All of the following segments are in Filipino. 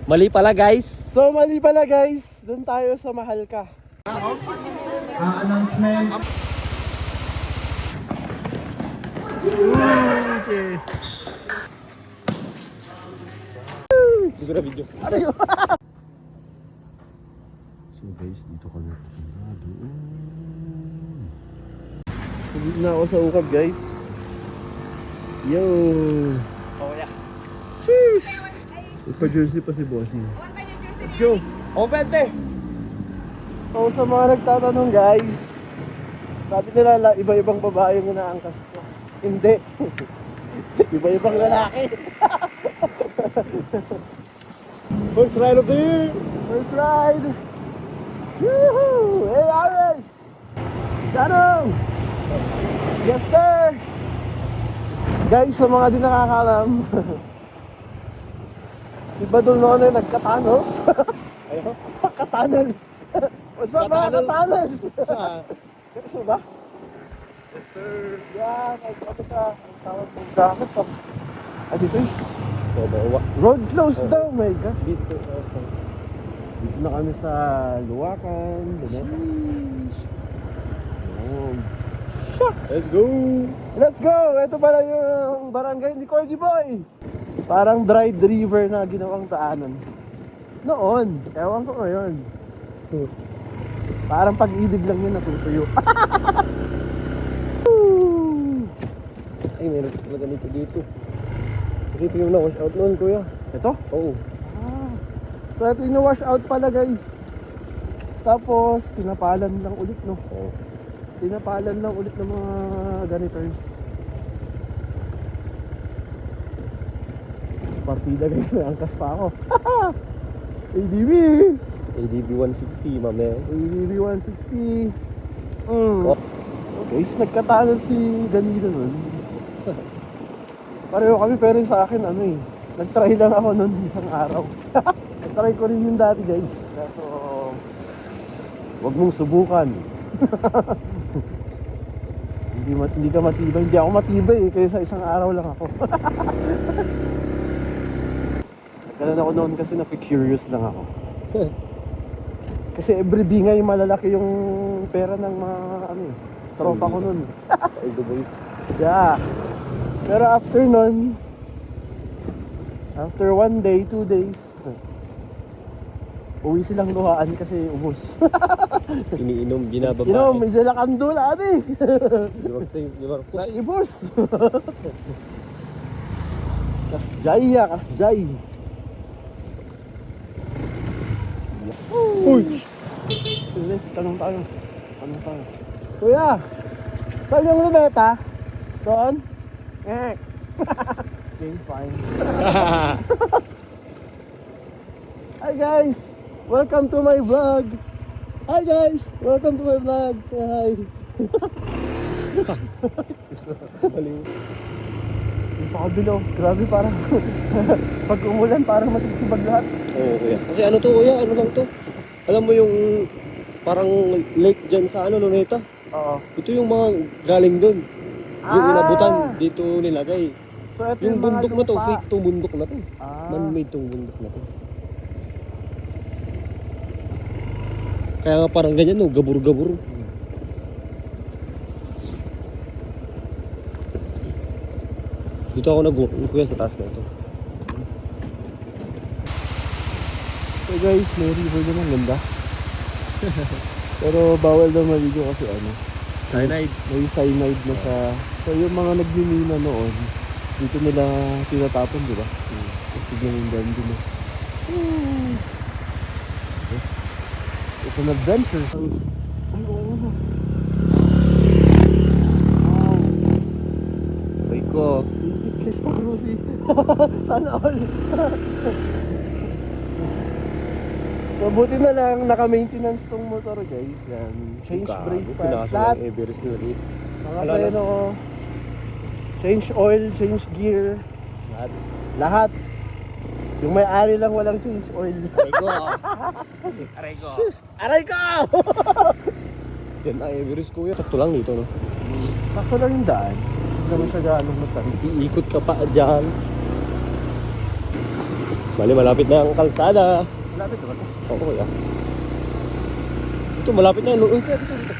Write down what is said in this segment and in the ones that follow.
Mali pala guys. So mali pala guys, doon tayo sa Mahalka. Announcement. Okay. Hindi ko na video. So guys, dito kami pupunta doon. Pagod na ako sa ukap guys. Yo! Oh yeah. Sheesh! Ipa-jersey pa si Bossy. Let's go! Oh, pwede. So sa mga nagtatanong guys, sabi nila iba-ibang babae yung inaangkas ko. Hindi. Iba-ibang lalaki. First ride of the year. First ride! Woohoo! Hey Aris! Tanong! Yes sir! Guys, sa mga di nakakalam, si Badul noon ay nagkatunnel. Ayun. Katunnel! What's up mga katunnels? Gusto ba? Yes sir. Yan, ano ka? Ang tawag ng jacket pa. Ah, dito eh. Bawa. Road closed daw, my God. Dito. Dito na kami sa Luwakan. Let's go. Let's go! Ito pala yung barangay ni Cordy Boy. Parang dried river na ginawang daanan. Noon, ewan ko ngayon. Parang pag-ibig lang yun natutuyo. Ay, meron talaga nito dito. Kasi ito yung na-wash out noon, kuya. Ito? Oo. So ito yung wash out pala guys. Tapos tinapalan lang ulit no. Oo. Tinapalan lang ulit ng mga ganiters. Partida guys, angkas pa ako. ADB! ADB 160, mame. ADB 160. Guys, nagkatanan si Danilo nun. Pareho kami pero yung sa akin ano eh. Nag-try lang ako nun isang araw. Nag-try ko rin yung dati guys. Kaso wag mong subukan. Hindi ka matibay. Hindi ako matibay eh. Kaya sa isang araw lang ako. Ganun ako noon kasi napi-curious lang ako. Kasi every bingay malalaki yung pera ng mga ano eh. Tropa ko nun. All the boys. Yeah. Pero after nun, after 1 day, 2 days, uwi silang luhaan kasi ubos. Iniinom, binababa. May sila kandula ate. Liwag Naibos. Kasjay ya, kasjay. Uy! Sige, tanong tayo. Kuya, saan yung luneta? Doon? Okay, fine. Hi guys! Welcome to my vlog! Hi guys! Welcome to my vlog! Say hi! Yung sa kabilo, grabe parang pag umulan parang matitibag lahat. Oo, kuya. Kasi ano to, kuya? Ano lang to? Alam mo yung parang lake dyan sa ano, Luneta? Oo. Ito yung mga galing dun. Yung Ah! inabutan, dito nilagay. So ito Yung mga bundok na to, lupa. fake tong bundok na to. Ah. Man-made tong bundok na to. Kaya nga parang ganyan, no? Gabur-gabur. Dito ako nag-walk, kuya, sa taas na ito. So guys, may river din ang ganda. Pero bawal daw maligo kasi ano, Cyanide. may cyanide na sa... So yung mga nagmimina noon, dito nila tinatapon, di ba? Kasi ganun din eh. It's an adventure. Ay, oo. Ay ko. Easy kiss pa, Brucey. Sana all. So buti na lang naka-maintenance tong motor guys. Yan. Change brake pads. Pinasa Lahat. ng Everest nila dito. Mga preno. Change oil, change gear. Lahat. Lahat. Yung may-ari lang walang change oil. Aray ko. Aray ko. Aray ko! Yan ang Everest, kuya. Sakto lang dito, no? Sakto lang yung daan. Hindi naman siya gaano matari. Iikot ka pa dyan. Bali, malapit na ang kalsada. Malapit ba ito? Oo, kuya. Ito, malapit na yung luneta. Dito.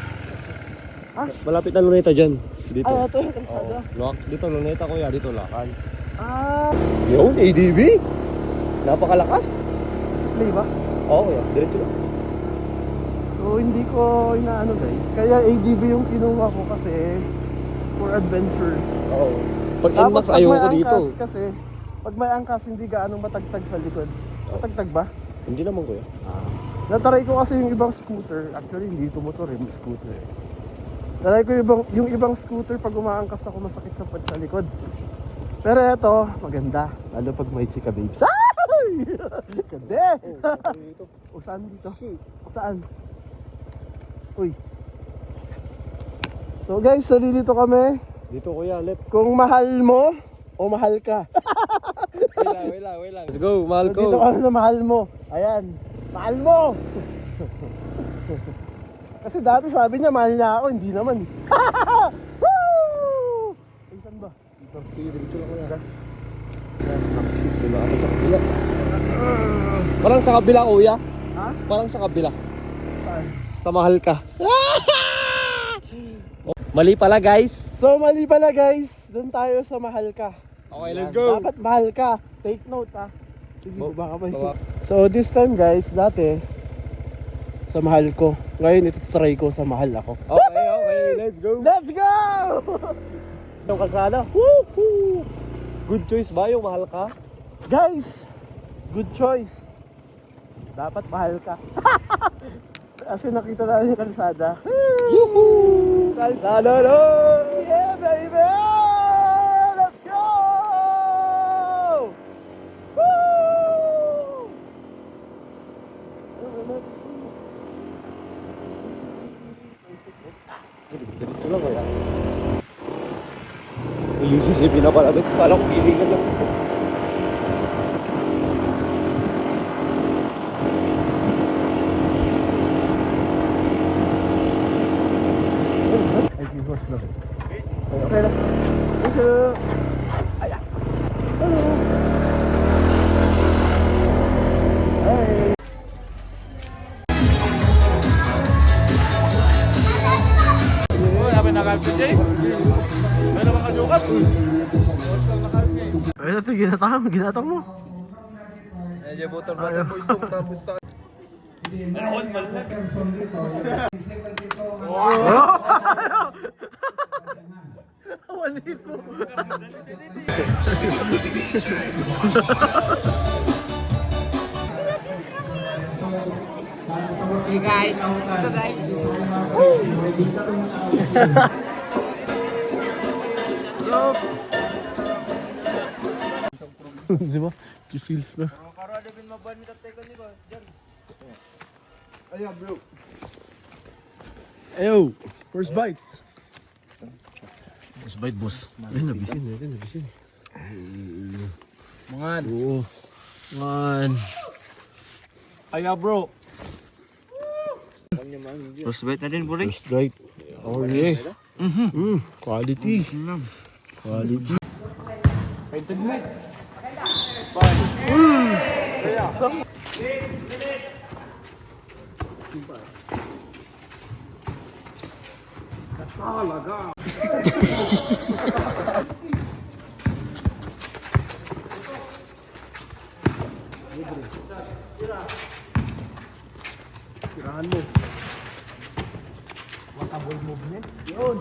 Ha? Malapit na luneta dyan. Dito. Ah, ito yung kalsada. Dito, luneta kuya. Dito, lakad. Ah, Yun, ADV. Napakalakas. play ba? Oo, kuya. Diretso lang. So, hindi ko inaano guys. Kaya AGV yung kinuha ko kasi for adventure. Oo. Pag Tapos NMAX, pag ayaw may ko dito. angkas kasi, pag may angkas hindi gaanong matagtag sa likod. Matagtag ba? Hindi naman kuya. Nataray ko kasi yung ibang scooter. Actually, hindi ito motor eh, scooter eh. Nataray ko yung ibang scooter pag umaangkas ako masakit sa pad sa likod. Pero ito, maganda. Lalo pag may chika babes. Ay! Kande! Dito. O saan dito? O saan? Uy. So guys, nalilito kami. Dito kuya, left. Kung mahal mo o mahal ka. Wait lang. Let's go, mahal So, dito ko. kami na mahal mo. Ayan. Mahal mo! Kasi dati sabi niya mahal niya ako, hindi naman. Woo! Ay, saan ba? Dito. Sige, diretso lang kuya. Shit, wala ata sa kabila. Parang sa kabila kuya. Ha? Parang sa kabila. Saan? Sa mahal ka. Mali pala guys. So mali pala guys, doon tayo sa mahal ka. Okay, Yan. let's go. Dapat mahal ka. Take note ha. Sige, Bo- baka pa. baba. So this time guys, dati sa mahal ko. Ngayon ito try ko sa mahal ako. Okay, let's go. Let's go! Yung kalsada. Woohoo! Good choice ba yung mahal ka? Guys, good choice. Dapat mahal ka. Kasi nakita namin yung kalsada. Yuhuu! Kalsada na! Yeah, baby! Let's go! Woo! Diretso lang kuya. May UCCP na pala doon. Kala ko pilingan lang. Ay, viewers na. Okay na. Thank you. Ay, ah. Hello. Hey. Ay, ito, ginatang mo. Medyo butter boys tong tapos tayo. Walit mo. Hey guys, ito guys. Di ba? Feels na. Ayo, first bite. First bite, boss. Ay, nabisin. Mangan. Oo. Man. Aya bro. First bite na din, Buri. First bite. Oh yeah. Quality. Quality. Tirahan mo. Waterboy movement. Yun.